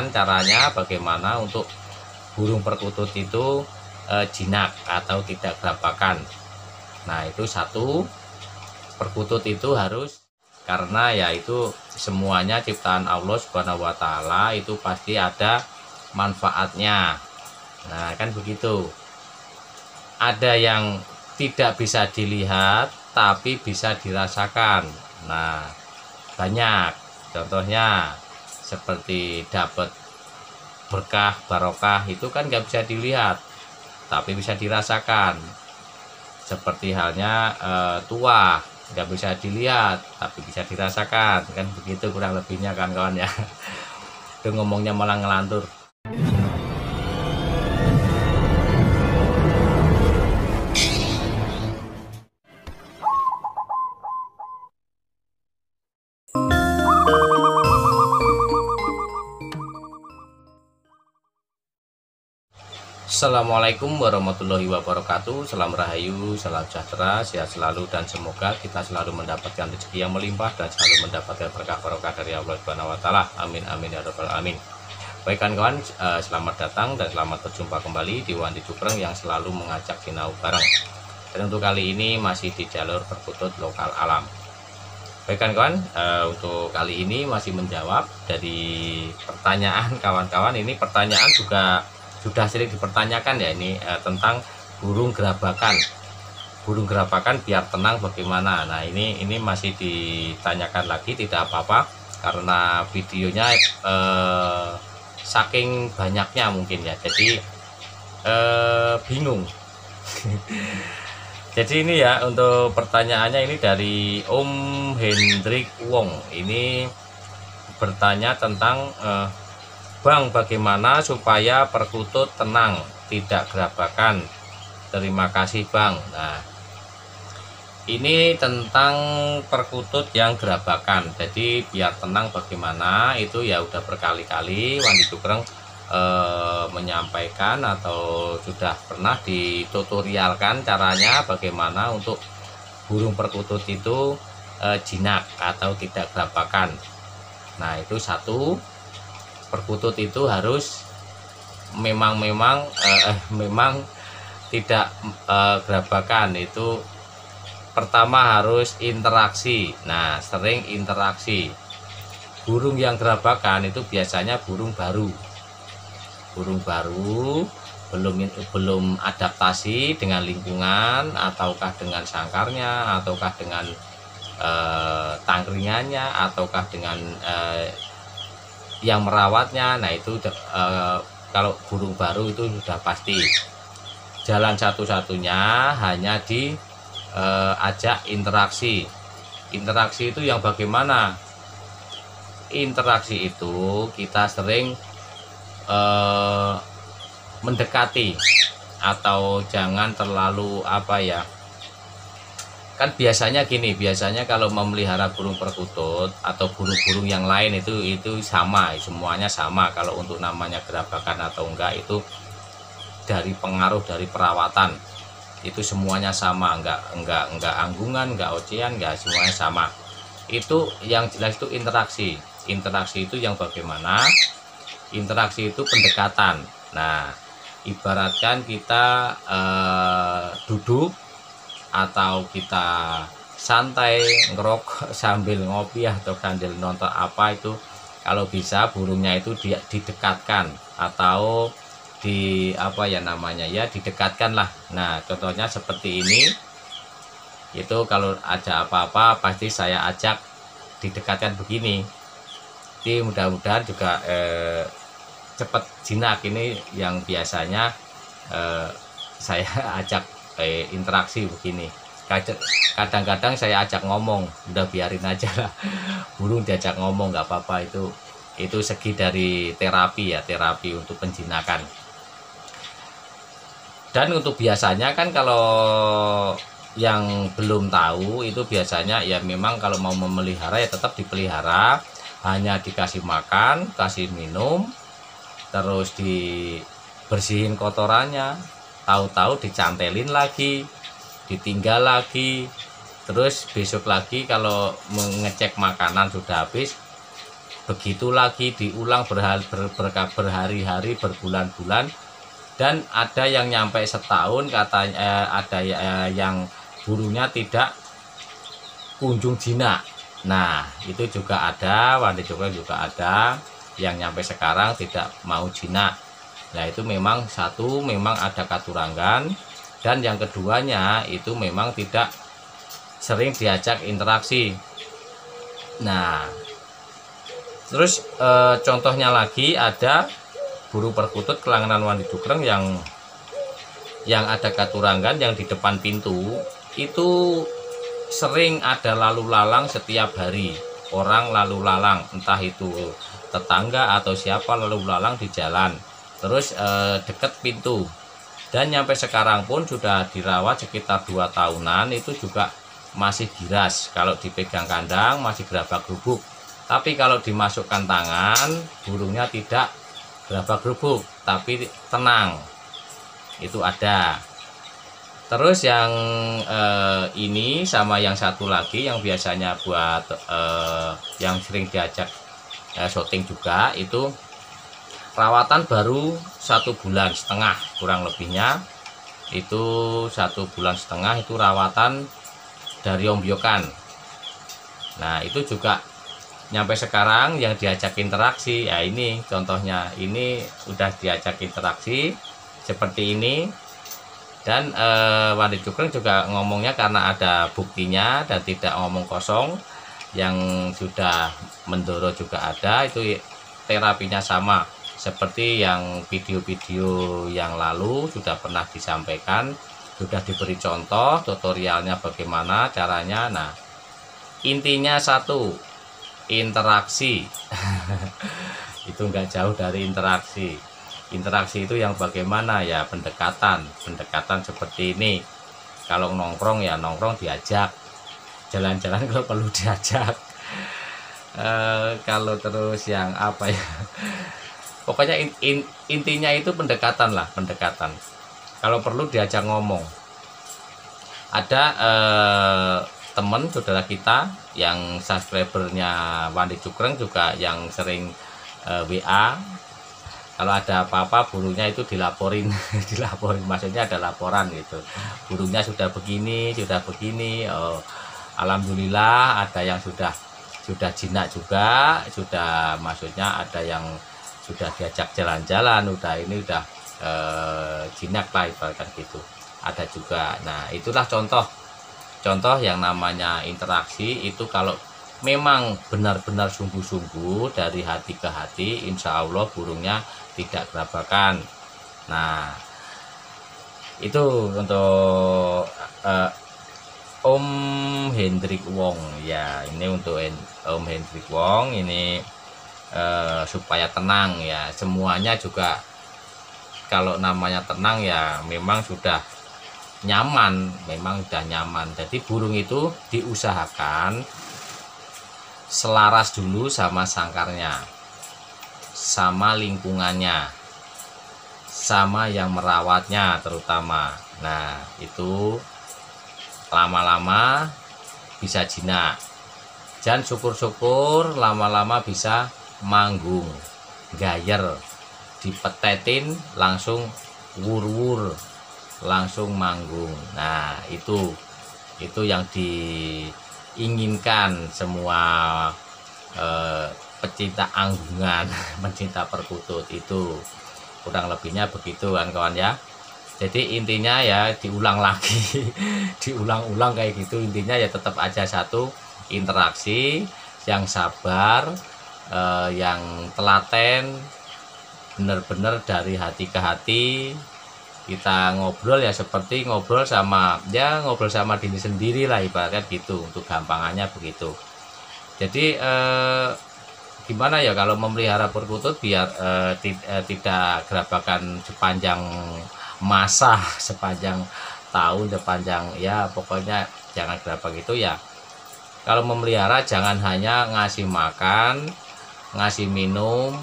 caranya bagaimana untuk burung perkutut itu jinak atau tidak gerabakan. Nah, itu satu, perkutut itu harus, karena ya itu semuanya ciptaan Allah Subhanahu wa taala, itu pasti ada manfaatnya. Nah, kan begitu. Ada yang tidak bisa dilihat tapi bisa dirasakan. Nah, banyak contohnya seperti dapat berkah barokah, itu kan nggak bisa dilihat tapi bisa dirasakan. Seperti halnya tua, nggak bisa dilihat tapi bisa dirasakan, kan begitu kurang lebihnya kan kawan ya. Itu ngomongnya malah ngelantur. Assalamualaikum warahmatullahi wabarakatuh. Salam rahayu, salam sejahtera, sehat selalu, dan semoga kita selalu mendapatkan rezeki yang melimpah dan selalu mendapatkan berkah barokah dari Allah Subhanahu wa taala. Amin amin ya rabbal alamin. Baik kawan, selamat datang dan selamat berjumpa kembali di Wandi Cupreng yang selalu mengajak sinau bareng. Dan untuk kali ini masih di jalur perkutut lokal alam. Baik kawan, untuk kali ini masih menjawab dari pertanyaan kawan-kawan. Ini pertanyaan juga sudah sering dipertanyakan ya, ini tentang burung gerabakan. Burung gerabakan biar tenang bagaimana? Nah, ini masih ditanyakan lagi, tidak apa-apa karena videonya saking banyaknya mungkin ya, jadi bingung. Jadi ini ya, untuk pertanyaannya ini dari Om Hendrik Wong. Ini bertanya tentang Bang, bagaimana supaya perkutut tenang, tidak gerabakan? Terima kasih Bang. Nah, ini tentang perkutut yang gerabakan. Jadi biar tenang bagaimana, itu ya udah berkali-kali Wandi Cupreng menyampaikan atau sudah pernah ditutorialkan caranya bagaimana untuk burung perkutut itu jinak atau tidak gerabakan. Nah, itu satu, perkutut itu harus memang tidak gerabakan. Itu pertama harus interaksi. Nah, sering interaksi. Burung yang gerabakan itu biasanya burung baru belum adaptasi dengan lingkungan, ataukah dengan sangkarnya, ataukah dengan tangkringannya, ataukah dengan yang merawatnya. Nah, itu kalau burung baru itu sudah pasti jalan satu-satunya hanya diajak interaksi. Interaksi itu yang bagaimana? Interaksi itu kita sering mendekati, atau jangan terlalu kan biasanya gini, biasanya kalau memelihara burung perkutut atau burung-burung yang lain itu sama, semuanya sama. Kalau untuk namanya gerabakan atau enggak itu dari pengaruh dari perawatan, itu semuanya sama, enggak anggungan, enggak ocehan, enggak, semuanya sama. Itu yang jelas itu interaksi. Interaksi itu yang bagaimana? Interaksi itu pendekatan. Nah, ibaratkan kita duduk atau kita santai ngerokok sambil ngopi atau sambil nonton apa, itu kalau bisa burungnya itu didekatkan atau didekatkan lah. Nah, contohnya seperti ini, itu kalau ada apa-apa pasti saya ajak didekatkan begini. Jadi mudah-mudahan juga cepat jinak. Ini yang biasanya saya ajak interaksi begini. Kadang-kadang saya ajak ngomong, udah biarin aja lah, burung diajak ngomong nggak apa-apa. Itu segi dari terapi ya, terapi untuk penjinakan. Dan untuk biasanya kan kalau yang belum tahu itu biasanya ya memang kalau mau memelihara ya tetap dipelihara, hanya dikasih makan, kasih minum, terus dibersihin kotorannya, tahu-tahu dicantelin lagi, ditinggal lagi, terus besok lagi kalau mengecek makanan sudah habis, begitu lagi diulang berhari-hari, berbulan-bulan, dan ada yang nyampe setahun katanya, ada yang burungnya tidak kunjung jinak. Nah itu juga ada, Wandi Cukring juga ada yang nyampe sekarang tidak mau jinak. Nah itu memang satu, memang ada katuranggan, dan yang keduanya itu memang tidak sering diajak interaksi. Nah terus contohnya lagi ada burung perkutut kelangenan Wandi Cukring yang ada katuranggan, yang di depan pintu itu sering ada lalu lalang setiap hari. Orang lalu lalang, entah itu tetangga atau siapa lalu lalang di jalan, terus deket pintu. Dan nyampe sekarang pun sudah dirawat sekitar 2 tahunan, itu juga masih giras. Kalau dipegang kandang masih gerabak gerubuk, tapi kalau dimasukkan tangan burungnya tidak gerabak gerubuk tapi tenang. Itu ada. Terus yang ini sama yang satu lagi yang biasanya buat yang sering diajak syuting juga, itu rawatan baru 1,5 bulan kurang lebihnya. Itu 1,5 bulan itu rawatan dari ombyokan. Nah itu juga nyampe sekarang yang diajak interaksi. Ya ini contohnya, ini udah diajak interaksi seperti ini. Dan Wandi Cukring juga ngomongnya karena ada buktinya dan tidak ngomong kosong. Yang sudah mendoro juga ada, itu terapinya sama seperti yang video-video yang lalu sudah pernah disampaikan, sudah diberi contoh tutorialnya bagaimana caranya. Nah intinya satu, interaksi. Itu nggak jauh dari interaksi. Interaksi itu yang bagaimana ya, pendekatan seperti ini. Kalau nongkrong ya nongkrong diajak, jalan-jalan kalau perlu diajak. Kalau terus yang apa ya, pokoknya intinya itu pendekatan lah, pendekatan. Kalau perlu diajak ngomong. Ada teman saudara kita yang subscribernya Wandi Cukring juga yang sering WA, kalau ada apa-apa burungnya itu dilaporin. Dilaporin maksudnya ada laporan gitu, burungnya sudah begini oh, alhamdulillah ada yang sudah jinak juga, sudah maksudnya ada yang sudah diajak jalan-jalan, udah jinak lah ibaratkan gitu, ada juga. Nah itulah contoh yang namanya interaksi. Itu kalau memang benar-benar sungguh-sungguh dari hati ke hati, insya Allah burungnya tidak gerabakan. Nah itu untuk Om Hendrik Wong ya, ini untuk Om Hendrik Wong ini supaya tenang ya. Semuanya juga kalau namanya tenang ya memang sudah nyaman, jadi burung itu diusahakan selaras dulu sama sangkarnya, sama lingkungannya, sama yang merawatnya terutama. Nah itu lama-lama bisa jinak, dan syukur-syukur lama-lama bisa manggung, gayer, dipetetin langsung wur-wur, langsung manggung. Nah itu yang diinginkan semua pecinta anggungan, pencinta perkutut, itu kurang lebihnya begitu kan kawan ya. Jadi intinya ya diulang lagi diulang-ulang kayak gitu. Intinya ya tetap aja satu, interaksi, yang sabar, yang telaten, benar-benar dari hati ke hati. Kita ngobrol ya seperti ngobrol sama diri sendiri lah ibaratnya gitu, untuk gampangannya begitu. Jadi gimana ya kalau memelihara perkutut biar tidak gerabakan sepanjang masa, sepanjang tahun, sepanjang ya pokoknya jangan gerabak itu ya. Kalau memelihara jangan hanya ngasih makan, ngasih minum,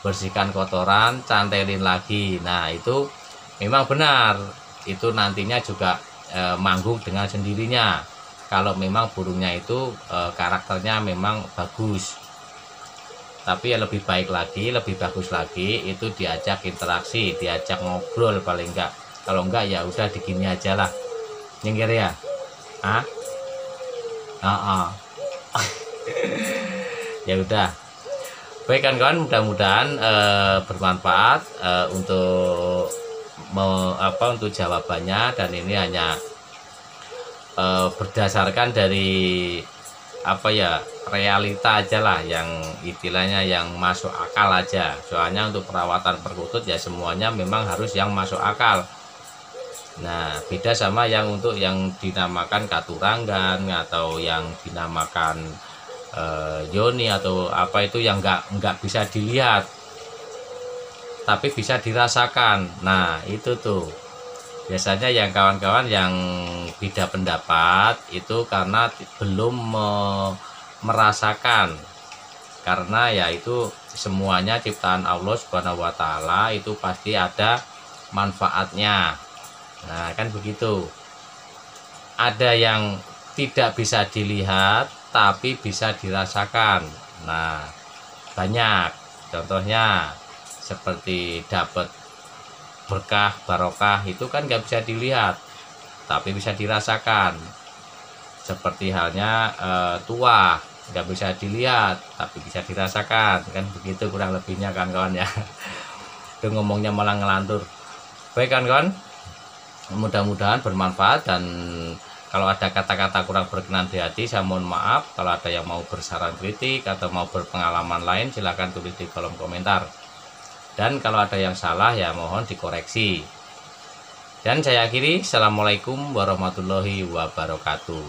bersihkan kotoran, cantelin lagi. Nah itu memang benar, itu nantinya juga manggung dengan sendirinya kalau memang burungnya itu karakternya memang bagus. tapi ya lebih baik lagi, lebih bagus lagi itu diajak interaksi, diajak ngobrol paling enggak. Kalau enggak ya udah digini aja lah, nyengir ya. Ah, ya udah. Baik kan kawan, mudah-mudahan bermanfaat untuk untuk jawabannya, dan ini hanya berdasarkan dari realita aja lah, yang istilahnya yang masuk akal aja. Soalnya untuk perawatan perkutut ya semuanya memang harus yang masuk akal. Nah, beda sama yang untuk yang dinamakan katuranggan atau yang dinamakan yoni atau apa, itu yang nggak bisa dilihat tapi bisa dirasakan. Nah, itu tuh biasanya yang kawan-kawan yang beda pendapat itu karena belum merasakan, karena ya itu semuanya ciptaan Allah Subhanahu wa Ta'ala, itu pasti ada manfaatnya. Nah, kan begitu. Ada yang tidak bisa dilihat tapi bisa dirasakan. Nah, banyak contohnya seperti dapat berkah barokah, itu kan nggak bisa dilihat tapi bisa dirasakan. Seperti halnya tua, nggak bisa dilihat tapi bisa dirasakan, kan begitu kurang lebihnya kan kawan ya. Itu ngomongnya malah ngelantur. Baik kan kawan, mudah-mudahan bermanfaat, dan kalau ada kata-kata kurang berkenan di hati saya mohon maaf. Kalau ada yang mau bersaran kritik atau mau berpengalaman lain silahkan tulis di kolom komentar, dan kalau ada yang salah ya mohon dikoreksi. Dan saya akhiri, assalamualaikum warahmatullahi wabarakatuh.